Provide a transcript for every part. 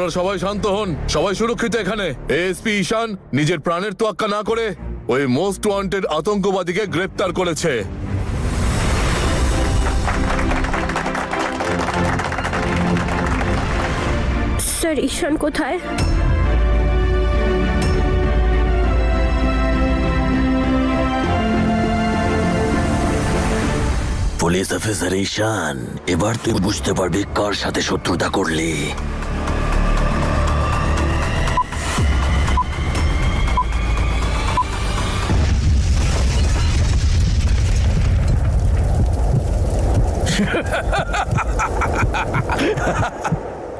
আপনারা সবাই শান্ত হন, সবাই সুরক্ষিত এখানে। এএসপি ঈশান নিজের প্রাণের তোয়াক্কা না করে ওই মোস্ট ওয়ান্টেড আতঙ্কবাদীকে গ্রেপ্তার করেছে। স্যার, ঈশান কোথায়? পুলিশ অফিসার ঈশান, এবার তুই বুঝতে পারবি কার সাথে শত্রুতা করলি।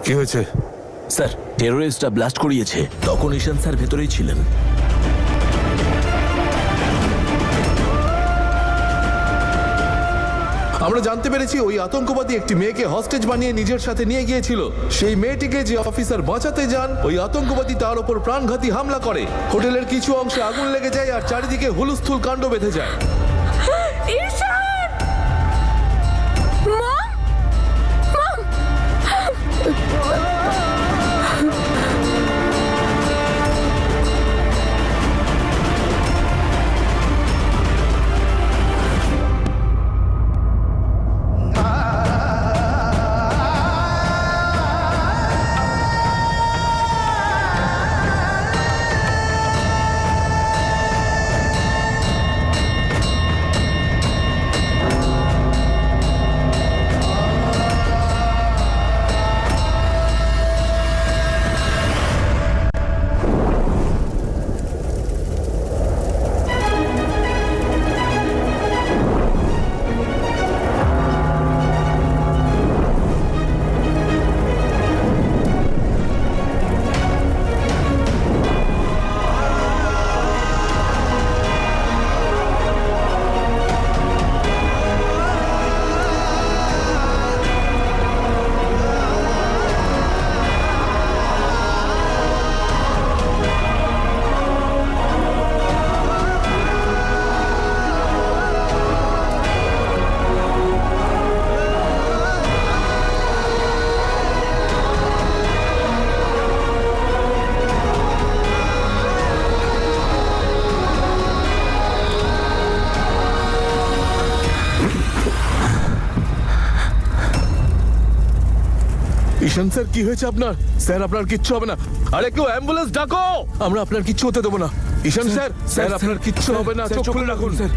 কি হয়েছে স্যার, টেরোরিস্টরা ব্লাস্ট করিয়েছে, তখন ঈশান স্যার ভেতরেই ছিলেন। আমরা জানতে পেরেছি ওই আতঙ্কবাদী একটি মেয়েকে হস্টেজ বানিয়ে নিজের সাথে নিয়ে গিয়েছিল। সেই মেয়েটিকে যে অফিসার বাঁচাতে যান, ওই আতঙ্কবাদী তার উপর প্রাণঘাতী হামলা করে। হোটেলের কিছু অংশে আগুন লেগে যায় আর চারিদিকে হুলস্থুল কাণ্ড বেঁধে যায়। ঈশান! মম! মম! ঈশান স্যার, কি হয়েছে আপনার? স্যার, আপনার কিচ্ছু হবে না। আরে কেউ অ্যাম্বুলেন্স ডাকো, আমরা আপনার কিচ্ছু হতে দেবো না। ঈশান স্যার, স্যার আপনার কিচ্ছু হবে না, চোখ খুলে রাখুন স্যার।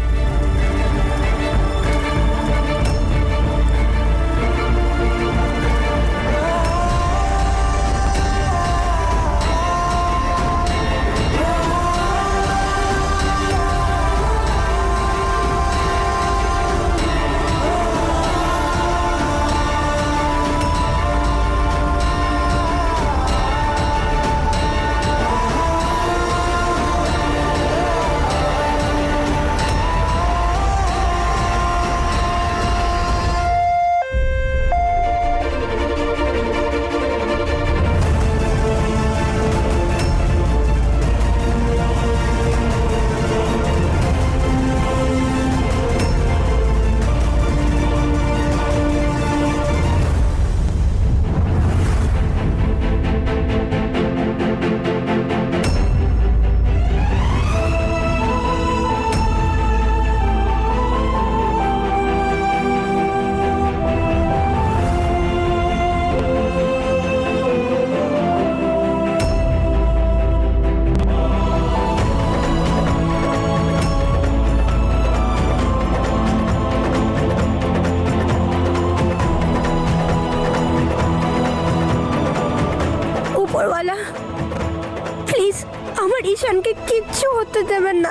প্লিজ আমার ঈশানকে কিচ্ছু হতে দেবেন না।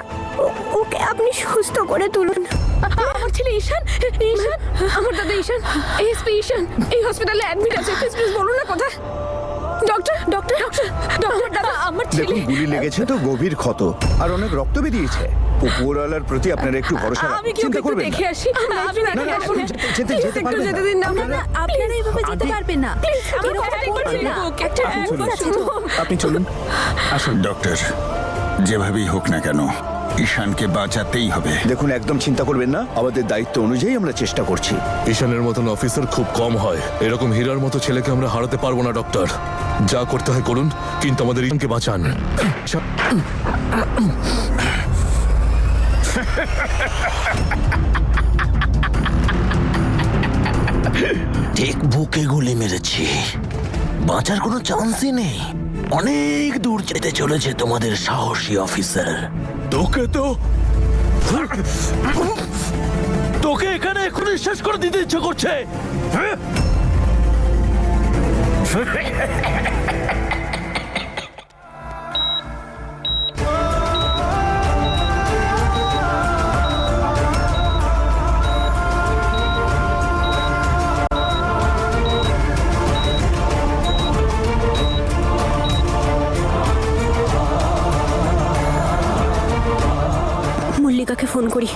ওকে আপনি সুস্থ করে তুলুন। আমার ছেলে ঈশান, ঈশান, আমার দাদা ঈশান, এসপি ঈশান এই হসপিটালে অ্যাডমিট আছে। প্লিজ প্লিজ বলুন না কোথায়। ডক্টর, ডক্টর, ডক্টর, ডক্টর, দাদা আমার ছেলে। দেখুন, গুলি লেগেছে তো গভীর ক্ষত আর অনেক রক্ত বেরিয়েছে। উপরওয়ালার প্রতি আপনার একটু ভরসা রাখুন, আমি কি চিন্তা ওকে করবেন দেখে না। আসি? আমি দেখে আসি। যেতে পারবেন যেতে না। দিন না। আপনারা এইভাবে যেতে পারবেন না। আমার কথা করবেন না। একটা আপনি চলুন, আসুন। ডক্টর, যেভাবেই হোক না কেন ঈশানকে বাঁচাতেই হবে। দেখুন, একদম চিন্তা করবেন না, আমাদের দায়িত্ব অনুযায়ী আমরা চেষ্টা করছি। ঈশানের মতন অফিসার খুব কম হয়। এরকম হীরার মতো ছেলেকে আমরা হারাতে পারবো না ডক্টর। যা করতে হয় করুন, কিন্তু আমাদের ঈশানকে বাঁচান। ঠিক বুকে গুলি মেরেছি, বাঁচার কোনো চান্সই নেই। অনেক দূর যেতে চলেছে তোমাদের সাহসী অফিসার। তোকে এখানে এখনই শেষ করে দিতে ইচ্ছে করছে। মল্লিকাকে ফোন করি।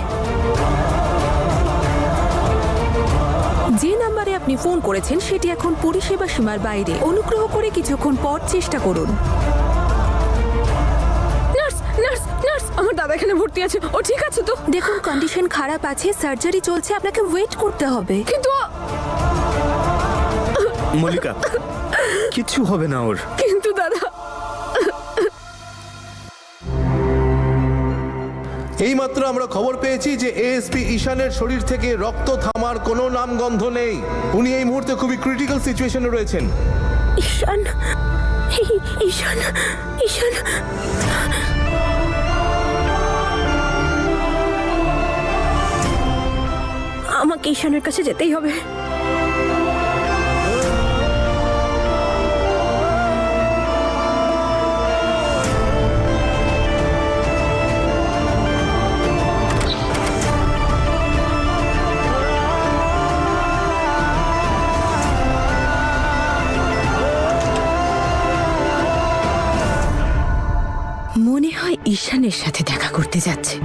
যে নাম্বারে আপনি ফোন করেছেন সেটি এখন পরিষেবা সীমার বাইরে। অনুগ্রহ করে কিছুক্ষণ পর চেষ্টা করুন। নার্স নার্স নার্স, আমার দাদা এখানে ভর্তি আছে। ও ঠিক আছে তো? দেখুন, কন্ডিশন খারাপ আছে, সার্জারি চলছে, আপনাকে ওয়েট করতে হবে। কিন্তু মল্লিকা, কিচ্ছু হবে না ওর। কিন্তু দাদা, এইমাত্র আমরা খবর পেয়েছি যে এএসপি ঈশানের শরীর থেকে রক্ত থামার কোনো নামগন্ধ নেই। উনি এই মুহূর্তে খুবই ক্রিটিক্যাল সিচুয়েশনে রয়েছেন। ঈশান, ঈশান, ঈশান। আমাকে ঈশানের কাছে যেতেই হবে। মনে হয় ঈশানের সাথে দেখা করতে যাচ্ছে।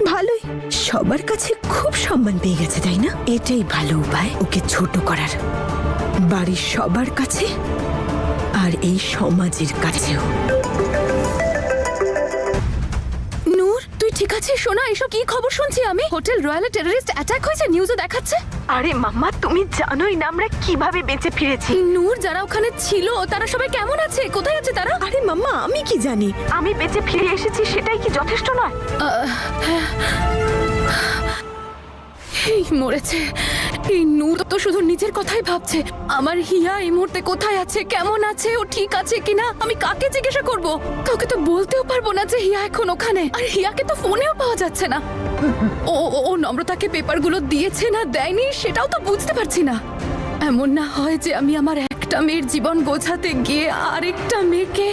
ভালোই, সবার কাছে খুব সম্মান পেয়ে গেছে, তাই না? এটাই ভালো উপায় ওকে ছোট করার, বাড়ির সবার কাছে আর এই সমাজের কাছেও। নূর, তুই ঠিক আছিস? শোনা, এসব কি খবর শুনছি আমি? হোটেল রয়্যালে টেররিস্ট অ্যাটাক হয়েছে, নিউজে দেখাচ্ছে। আরে মাম্মা, তুমি জানোই না আমরা কিভাবে বেঁচে ফিরেছি। নূর, যারা ওখানে ছিল তারা সবাই কেমন আছে? কোথায় আছে তারা? আরে মাম্মা, আমি কি জানি? আমি বেঁচে ফিরে এসেছি, সেটাই কি যথেষ্ট নয়? এই মরেছে। এই নূর তো শুধু নিজের কথাই ভাবছে। আমার হিয়া এই মুহূর্তে কোথায় আছে, কেমন আছে, ও ঠিক আছে কিনা আমি কাকে জিজ্ঞাসা করব? কাউকে তো বলতেও পারবো না যে হিয়া এখন ওখানে। আর হিয়াকে তো ফোনেও পাওয়া যাচ্ছে না। ও ও নম্রতাকে পেপারগুলো দিয়েছে না দেয়নি সেটাও তো বুঝতে পারছি না। এমন না হয় যে আমি আমার একটা মেয়ের জীবন গোছাতে গিয়ে আরেকটা মেয়েকে।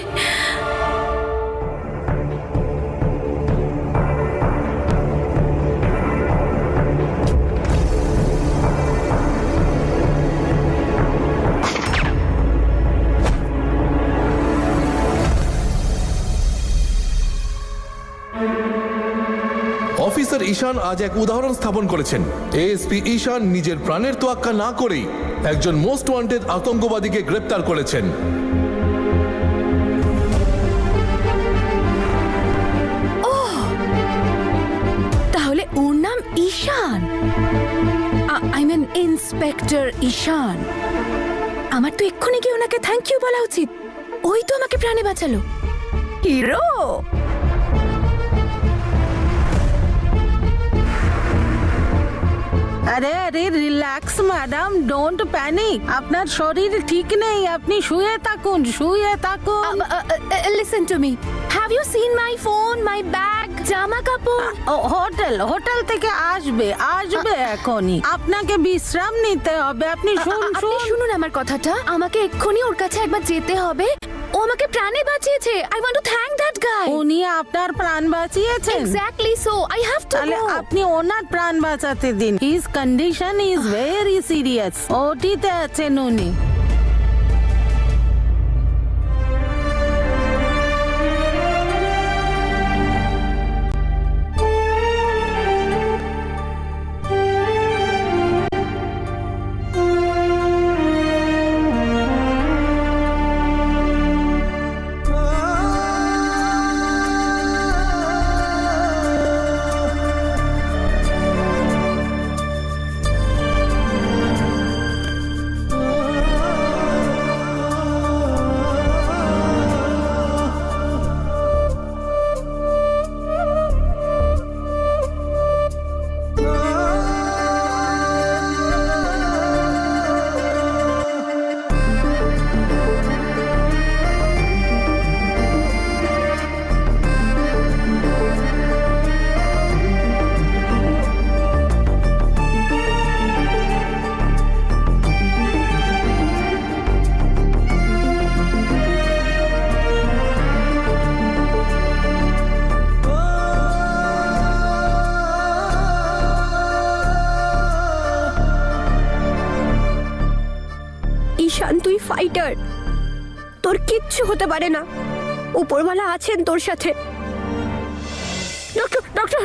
অফিসার ঈশান আজ এক উদাহরণ স্থাপন করেছেন। এএসপি ঈশান নিজের প্রাণের তোয়াক্কা না করেই একজন মোস্ট ওয়ান্টেড আতঙ্কবাদীকে গ্রেপ্তার করেছেন। তাহলে ওর নাম ঈশান। আই মিন ইন্সপেক্টর ঈশান। আমার তো এক্ষুনি গিয়ে ওনাকে থ্যাংক ইউ বলা উচিত। ওই তো আমাকে প্রাণে বাঁচালো। হিরো। আরে আরে রিল্যাক্স ম্যাডাম, ডোন্ট প্যানিক। আপনার শরীর ঠিক নেই, আপনি শুয়ে থাকুন, শুয়ে থাকুন। Listen to me. Have you seen my phone, my bag, জামা কাপড়? হোটেল থেকে আসবে এখনই। আপনাকে বিশ্রাম নিতে হবে। আপনি শুনুন আমার কথাটা। আমাকে এক্ষুনি ওর কাছে একবার যেতে হবে। ও আমাকে প্রাণে বাঁচিয়েছে। I want to thank that guy. উনি আপনার প্রাণ বাঁচিয়েছেন? Exactly, so I have to তাহলে গো। আপনি ওনার প্রাণ বাঁচাতে দিন। His condition is very serious. ওটিতে আছেন উনি। ঈশান তুই ফাইটার, তোর কিচ্ছু হতে পারে না, উপরওয়ালা আছেন তোর সাথে। ডক্টর ডক্টর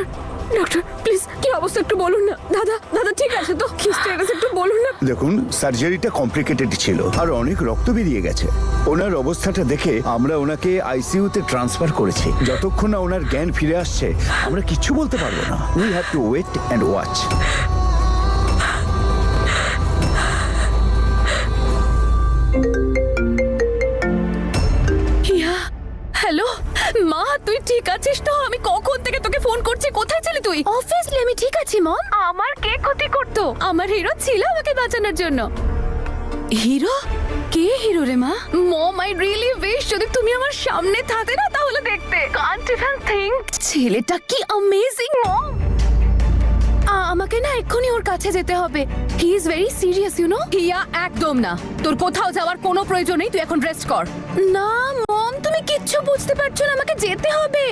ডক্টর প্লিজ কি অবস্থা একটু বলুন না। দাদা দাদা ঠিক আছে তো? কি স্ট্যাটাস একটু বলুন না। দেখুন, সার্জারিটা কমপ্লিকেটেড ছিল আর অনেক রক্ত বেরিয়ে গেছে। ওনার অবস্থাটা দেখে আমরা ওনাকে আইসিইউতে ট্রান্সফার করেছি। যতক্ষণ না ওনার জ্ঞান ফিরে আসছে আমরা কিচ্ছু বলতে পারবো না। We have to wait and watch. Hiya, hello মা, তুই ঠিক আছিস তো? আমি কখন থেকে তোকে ফোন করছি, কোথায় ছিলি তুই? অবভিয়াসলি আমি ঠিক আছি মম। আমার কে ক্ষতি করতো? আমার হিরো ছিল আমাকে বাঁচানোর জন্য। হিরো? কে হিরো রে মা? মম, আই রিয়েলি উইশ যদি তুমি আমার সামনে থাকতে না, তাহলে দেখতে। কান্ট ইভেন থিংক, ছেলেটা কি অ্যামেজিং মম। আমাকে না এক্ষুনি ওর কাছে যেতে হবে। He is very serious you know. Hiya, একদম না, তোর কোথাও যাওয়ার কোনো প্রয়োজন নেই, তুই এখন রেস্ট কর। না মম, তুমি কিচ্ছু বুঝতে পারছো না, আমাকে যেতে হবে।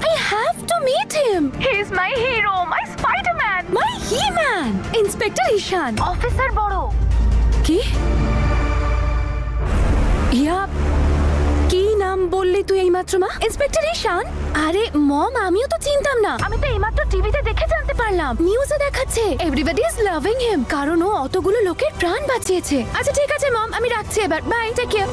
I have to meet him. He is my hero, my Spiderman, my He Man, inspector Ishaan, officer বড়। কি? হিয়া, কি নাম বললি তুই এইমাত্র মা? ইন্সপেক্টর ঈশান? আরে মম, আমিও তো চিনতাম না, আমি তো এইমাত্র টিভিতে দেখে জানতে পারলাম। নিউজে দেখাচ্ছে এভরিবডি ইজ লাভিং হিম, কারণ ও অতগুলো লোকের প্রাণ বাঁচিয়েছে। আচ্ছা ঠিক আছে মম, আমি রাখছি এবার, বাই, টেক কেয়ার।